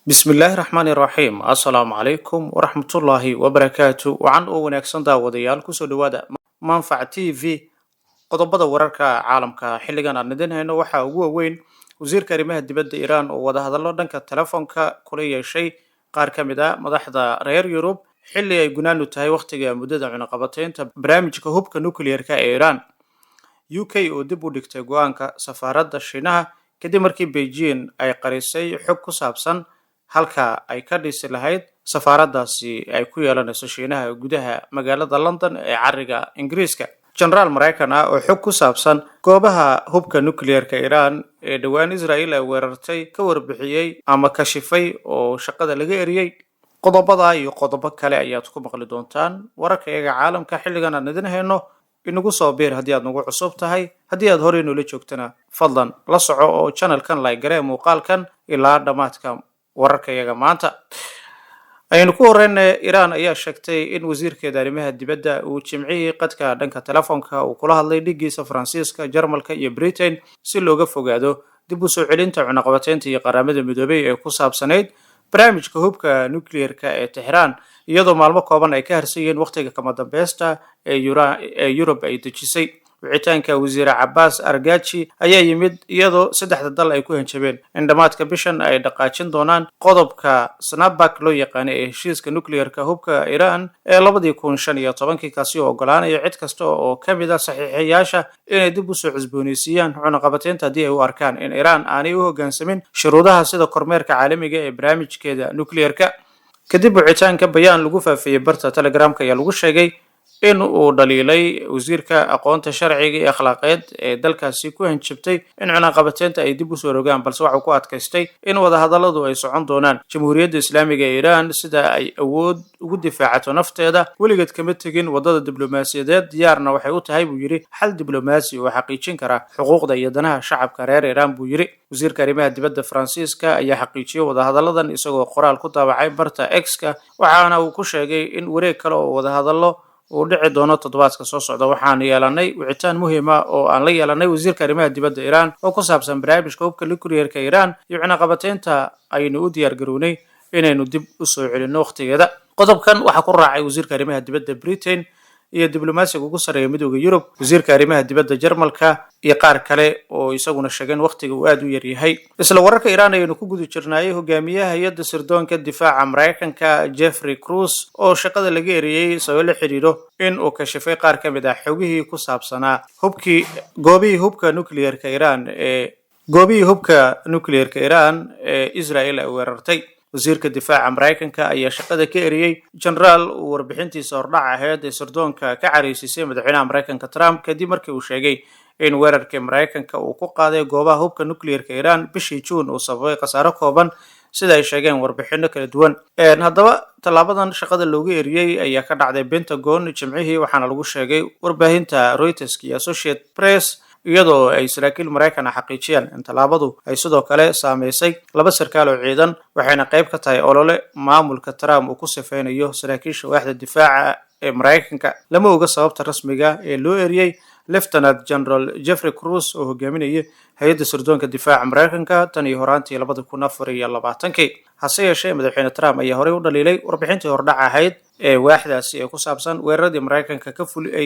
بسم الله الرحمن الرحيم السلام عليكم ورحمة الله وبركاته وعن ونكسن داوديال كسو دوادا منفع تي في qodobada wararka caalamka xilligan aan idinayno waxa ugu weyn wasiirka arrimaha dibadda Iran oo wada hadallo dhanka telefoonka kula yeeshay qaar ka mid ah madaxda reer Yurub xilli ay gunaanu tahay waqtiga muddada cunaqabataynta barnaamijka hubka nuclear-ka ee Iran UK oo dib u dhigtay go'aanka safaaradda Shiinaha kadib markii Beijing ay qarisay xog ku saabsan halka ay ka dhisi lahayd safaaraddaasi ay ku yeelanayso Shiinaha gudaha magaalada London ee cariga Ingiriiska General Mareykan oo xog ku saabsan goobaha hubka nuclear-ka Iran ee dhawaan Israel ay weerartay ka warbixiyay ama kashifay oo shaqada laga eriyay qodobada iyo qodobo kale ayaad ku maqli doontaan wararkayga caalamka xilligan aan idin hayno inagu soo beer haddii aad nagu cusub tahay haddii aad hore inoo la joogtana fadlan la soco oo channel-kan like garee muuqaalkan ilaa dhamaadka wararkayga maanta aynu ku horreynay Iran ayaa sheegtay in wasiirkeeda arrimaha dibadda uu jimcihii qadka dhanka telefoonka uu kula hadlay dhigiisa Faransiiska, Jarmalka iyo Britain si looga fogaado dib u soo celinta cunaqabataynta iyo qaramada midoobay ee ku saabsanayd barnaamijka hubka nuclear-ka ee Tehran iyadoo maalmo kooban ay ka harsanayeen waqtiga kama dambaysta ee Europe ay dejisay wicitaanka wasiir Abbas Argachi ayaa yimid iyadoo saddexda dal ay ku hanjabeen in dhamaadka bishan ay dhaqaajin doonaan qodobka snapback loo yaqaan ee heshiiska nuclear-ka hubka Iran ee 2015 kaasi oo ogolaanaya cid kasta oo ka mid ah saxiixayaasha inay dib u soo cusboonaysiiyaan cunaqabataynta haddii ay u arkaan in Iran aanay u hoggaansamin shuruudaha sida kormeerka caalamiga ee barnaamijkeeda nuclear-ka kadib wicitaanka bayaan lagu faafiyay barta Telegram-ka ayaa lagu sheegay in uu dhaliilay wasiirka aqoonta sharciga iyo akhlaaqeed ee dalkaasi ku hanjabtay in cunaqabataynta ay dib u soo rogaan balse waxa uu ku adkaystay in wada hadalladu ay socon doonaan jamhuuriyadda islaamiga ee Iran sida ay awood ugu difaacato nafteeda weligeed kama tegin wadada diblomaasiyadeed diyaarna waxay u tahay buu yiri xal diblomaasi oo xaqiijin kara xuquuqda iyo danaha shacabka reer Iran buu yiri wasiirka arrimaha dibadda Faransiiska ayaa xaqiijiyay wada hadalladan isagoo qoraal ku daabacay barta X-ka waxaana uu ku sheegay in wareeg kale oo wada hadallo uu dhici doono toddobaadka soo socda waxaan yeelanay wicitaan muhiim ah oo aan la yeelanay wasiirka arrimaha dibadda Iran oo ku saabsan barnaamijka hubka nuclear-ka Iran iyo cunaqabataynta aynu u diyaar garownay inaynu dib u soo celinno waqtigeeda qodobkan waxa ku raacay wasiirka arrimaha dibadda Britain iyo diblomaasiga ugu sareeya midowga Yurub wasiirka arrimaha dibadda Jarmalka iyo qaar kale oo isaguna sheegeen waqtiga uu aad u yar yahay isla wararka Iran ayaynu ku guda jirnay hogaamiyaha hay'adda sirdoonka difaaca Mareykanka Jeffrey Cruz oo shaqada laga eriyay sabab la xiriiro in uu kashifay qaar ka mid ah xogihii ku saabsanaa goobihii hubka nuclear-ka Iran ee Israel ay weerartay wasiirka difaaca Mareykanka ayaa shaqada ka eriyay General warbixintiisa hordhac ahayd ee sirdoonka ka cariisay madaxweynaha Mareykanka Trump kadib markii uu sheegay in weerarka Mareykanka uu ku qaaday goobaha hubka nuclear-ka Iran bishii June uu sababay khasaaro kooban sida ay sheegeen warbixino kala duwan haddaba talaabadan shaqada looga eriyay ayaa ka dhacday Pentagon jimcihii waxaana lagu sheegay warbaahinta Reuters iyo Associated Press iyadoo ay saraakiil Mareykan xaqiijiyeen in talaabadu ay sidoo kale saameysay laba sarkaal oo ciidan waxayna qayb ka tahay olole maamulka Trump uu ku safeynayo saraakiisha waaxda difaaca ee Mareykanka lama oga sababta rasmiga ee loo eriyay Lieutenant General Jeffrey Cruz oo hogaaminaya hay'adda sirdoonka difaaca Mareykanka tan iyo horaantii 2024 hase yeeshee madaxweyne Trump ayaa horey u dhaliilay warbixintii hordhac ahayd ee waaxdaasi ee ku saabsan weeraradii Mareykanka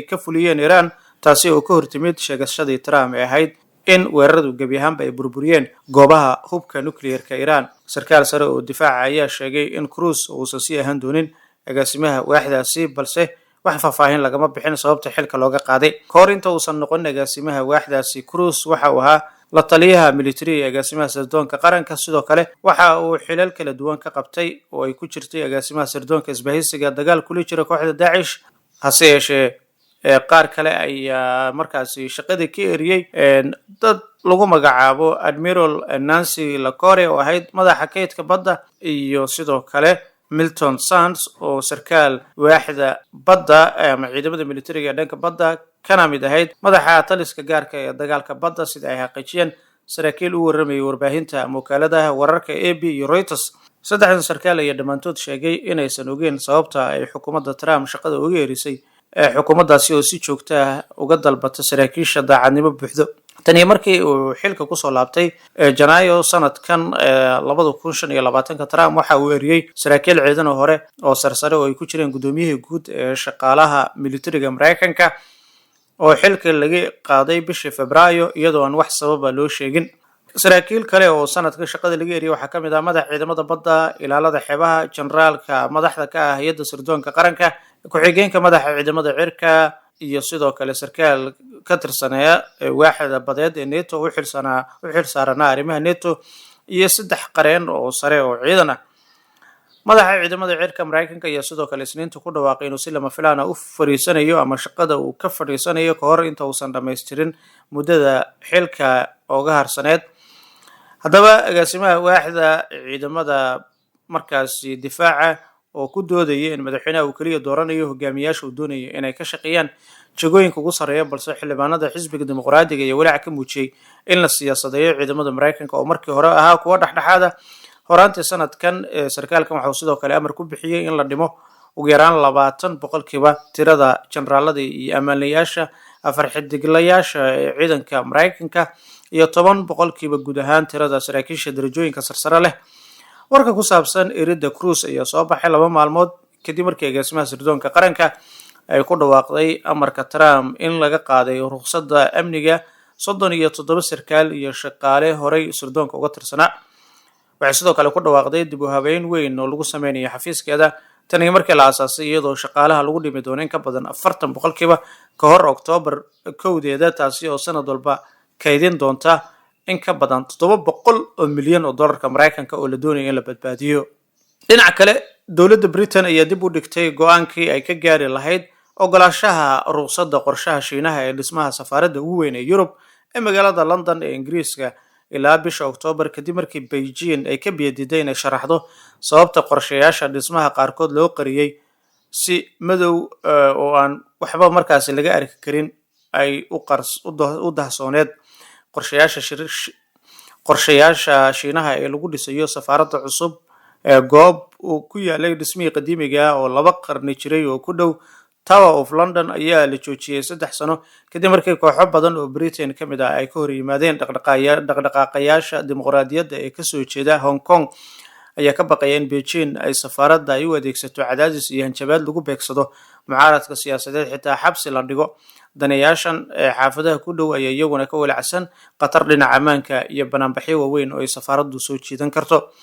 ka fuliyeen Iran taasi oo ka hortimid sheegashadii Trump ee ahayd in weeraradu gabi ahaanba ay burburiyeen goobaha hubka nuclear-ka Iran sarkaal sare oo difaaca ayaa sheegay in Cruz uusan sii ahaan doonin agaasimaha waaxdaasi balse wax faahfaahin lagama bixin sababta xilka looga qaaday kahor inta uusan noqon agaasimaha waaxdaasi Cruz waxa uu ahaa la taliyaha military ee agaasimaha sirdoonka qaranka sidoo kale waxa uu xilal kala duwan ka qabtay oo ay ku jirtay agaasimaha sirdoonka isbahaysiga dagaal kula jira kooxda Daesh hase yeeshee qaar kale ayaa markaasi shaqada ka eriyay dad lagu magacaabo Admiral Nancy Lacore oo ahayd madaxa kaydka badda iyo sidoo kale Milton Sands oo sarkaal waaxda badda ama ciidamada militariga dhanka badda kana mid ahayd madaxa taliska gaarka ee dagaalka badda sida ay xaqiijiyeen saraakiil u warramay warbaahinta wakaaladaha wararka AB iyo Reuters saddexdan sarkaal ayaa dhamaantood sheegay inaysan ogeyn sababta ay xukuumadda Trump shaqada uga erisay xukuumaddaasi oo si joogto ah uga dalbata saraakiisha daacadnimo buuxdo tani markii uu xilka kusoo laabtay janaayo sanadkan 2025 Trump waxa uu eriyay saraakiil ciidan oo hore oo sarsare oo ay ku jireen gudoomiyihii guud ee shaqaalaha militariga Mareykanka oo xilka laga qaaday bishii Febraayo iyadoo aan wax sabab loo sheegin. saraakiil kale oo sanadka shaqada laga eriyay waxaa kamid ah madaxa ciidamada badda, ilaalada xeebaha, generaalka madaxda ka ah hay'adda sirdoonka qaranka, ku-xigeenka madaxa ciidamada cirka iyo sidoo kale sarkaal ka tirsanaya waaxda badeed ee NATO u xilsaarana arrimaha NATO iyo 3 qareen oo sare oo ciidan ah. madaxa ciidamada cirka Mareykanka iyo sidoo kale Isniinta ku dhawaaqay inuu si lama filaan ah u fariisanayo ama shaqada uu ka fadhiisanayo ka hor inta uusan dhameystirin muddada xilka uga harsaneed. haddaba agaasimaha waaxda ciidamada markaasi difaaca oo ku doodaya in madaxweynaha uu kaliya dooranayo hogaamiyaasha uu doonayo inay ka shaqeeyaan jagooyinka ugu sareeya balse xildhibaanada xisbiga dimuqraadiga iyo walaac ka muujiyay in la siyaasadeeyo ciidamada Mareykanka oo markii hore ahaa kuwa dhexdhexaad ah. horaantii sanadkan sarkaalkan waxa uu sidoo kale amar ku bixiyay in la dhimo ugu yaraan 20% tirada generaalada iyo amaanayaasha afar xidiglayaasha ciidanka Mareykanka iyo 10% guud ahaan tirada saraakiisha darajooyinka sarsare leh. warka ku saabsan Irida Cruz ayaa soo baxay 2 maalmood kadib markii agaasimaha sirdoonka qaranka ay ku dhawaaqday amarka Trump in laga qaaday ruqsadda amniga 37 sarkaal iyo shaqaale horay sirdoonka uga tirsanaa. waxay sidoo kale ku dhawaaqday dib u habeyn weyn oo lagu sameeyay xafiiskeeda tani markii la aasaasay iyadoo shaqaalaha lagu dhimi doono in ka badan 40% ka hor Oktoobar 1 taasi oo sanad walba kaydin doonta in ka badan 700 milyan oo dollarka Mareykanka oo la doonayo in la badbaadiyo. dhinaca kale dowladda Britain ayaa dib u dhigtay go'aankii ay ka gaari lahayd ogolaanshaha ruqsadda qorshaha Shiinaha ee dhismaha safaaradda ugu weyn ee Yurub ee magaalada London ee Ingiriiska ilaa bisha Oktoobar kadib markii Beijing ay ka biyadiday inay sharaxdo sababta qorshayaasha dhismaha qaarkood loo qariyay si madow oo aan waxba markaasi laga arki karin ay u dahsooneed. qorshayaasha Shiinaha ee lagu dhisayo safaaradda cusub ee goob uu ku yaalay dhismihii qadiimiga ah oo 2 qarni jiray oo ku dhow Tower of London ayaa la joojiyay 3 sano kadib markii kooxo badan oo Britain kamid ah ay ka hor yimaadeen dhaqdhaqaaqayaasha dimuqraadiyadda ee ka soo jeeda Hong Kong ayaa ka baqaya in Beijing ay safaaradda ay u adeegsato cadaadis iyo hanjabaad lagu beegsado mucaaradka siyaasadeed xitaa xabsi la dhigo. daneeyaashan xaafadaha ku dhow ayaa iyaguna ka walacsan qatar dhinaca ammaanka iyo banaanbaxyo waaweyn oo ay safaaraddu soo jiidan karto.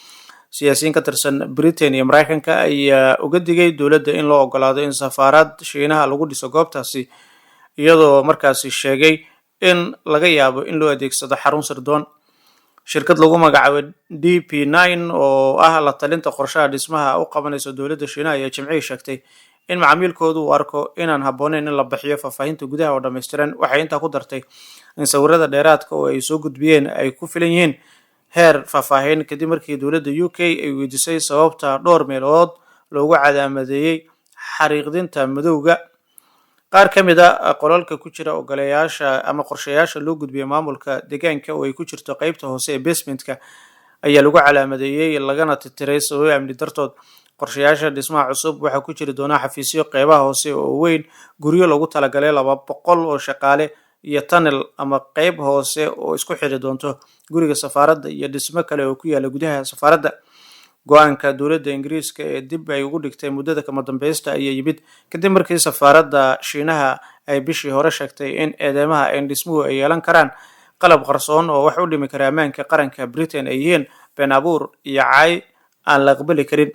siyaasiyiin ka tirsan Britain iyo Mareykanka ayaa uga digay dowladda in loo ogolaado in safaarad Shiinaha lagu dhiso goobtaasi iyadoo markaasi sheegay in laga yaabo in loo adeegsado xarun sirdoon. shirkad lagu magacaabo DP9 oo ah la talinta qorshaha dhismaha u qabanaysa dowladda Shiinaha ayaa Jimcihii sheegtay in macaamilkoodu uu arko inaan habboonayn in la bixiyo faahfaahinta gudaha oo dhameystiran. waxay intaa ku dartay in sawirada dheeraadka oo ay soo gudbiyeen ay ku filan yihiin heer faahfaahin kadib markii dowladda UK ay weydiisay sababta dhowr meelood loogu calaamadeeyay xariiqdinta madowga. qaar ka mid ah qolalka ku jira ogolayaasha ama qorshayaasha loo gudbiyay maamulka deegaanka oo ay ku jirto qaybta hoose ee basementka ayaa lagu calaamadeeyay lagana tirtiray sababo amni dartood. qorshayaasha dhismaha cusub waxaa ku jiri doona xafiisyo qeybaha hoose oo weyn, guryo lagu talagalay 200 oo shaqaale iyo tunnel ama qayb hoose oo isku xiri doonto guriga safaaradda iyo dhismo kale oo ku yaala gudaha safaaradda. go'aanka dowladda Ingiriiska ee dib ay ugu dhigtay muddada kama dambaysta ayaa yimid kadib markii safaaradda Shiinaha ay bishii hore sheegtay in eedeymaha in dhismuhu ay yeelan karaan qalab qarsoon oo wax u dhimi kara ammaanka qaranka Britain ay yihiin been abuur iyo cay aan la aqbali karin.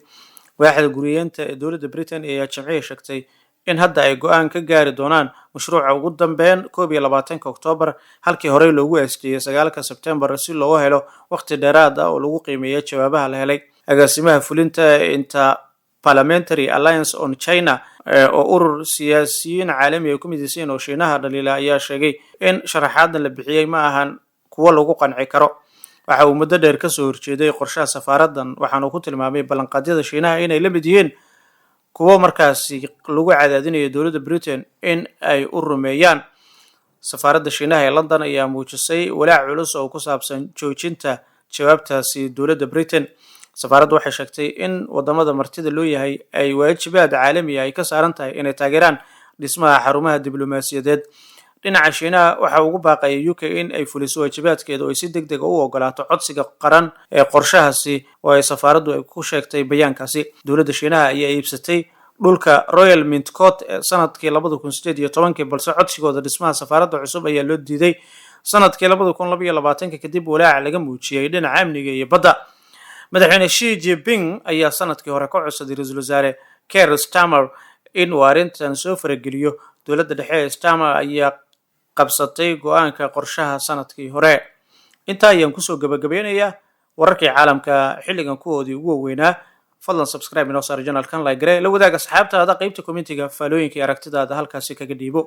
waaxda guriyeenta ee dowladda Britain ayaa Jimcihii sheegtay in hadda ay go'aan ka gaari doonaan mashruuca ugu dambeyn 21 Oktoobar halkii hore loogu aasteeyay 9 Sebtembar si loo helo waqti dheeraad ah oo lagu qiimeeyo jawaabaha la helay. agaasimaha fulinta Interparliamentary Alliance on China oo urur siyaasiyiin caalami ah ku midaysan oo Shiinaha dhaliila ayaa sheegay in sharaxaadna la bixiyay ma ahan kuwa lagu qanci karo. waxa uu muddo dheer ka soo horjeeday qorshaha safaaraddan waxaana uu ku tilmaamay ballanqaadyada Shiinaha inay la mid yihiin kuwa markaasi lagu cadaadinayo dowladda Britain in ay u rumeeyaan. safaaradda Shiinaha ee London ayaa muujisay walaac culus oo ku saabsan joojinta jawaabtaasi dowladda Britain. safaaraddu waxay sheegtay in wadamada martida loo yahay ay waajibaad caalami ah ay ka saaran tahay inay taageeraan dhismaha xarumaha diblomaasiyadeed. dhinaca Shiinaha waxa ugu baaqay UK in ay fuliso waajibaadkeeda oo ay si degdeg ah u ogolaato codsiga qaran ee qorshahaasi oo ay safaaraddu ay ku sheegtay bayaankaasi. Dowladda Shiinaha ayaa iibsatay dhulka Royal Mint Court sanadkii 2018 balse codsigooda dhismaha safaaradda cusub ayaa loo diiday sanadkii 2022 kadib walaac laga muujiyay dhinaca amniga iyo badda. Madaxweyne Xi Jinping ayaa sanadkii hore ka codsaday ra'iisul wasaare Keir Starmer in uu arrintan soo farageliyo. Dowladda dhexe ee Starmer ayaa qabsatay go'aanka qorshaha sanadkii hore. Inta ayaan kusoo gabagabeynayaa wararkii caalamka xilligan kuwoodii ugu waaweynaa. fadlan subscribe inoo saar channelkan like gare la wadaaga asxaabtaada qaybta commentiga faalooyinka aragtidaada halkaasi kaga dhiibo.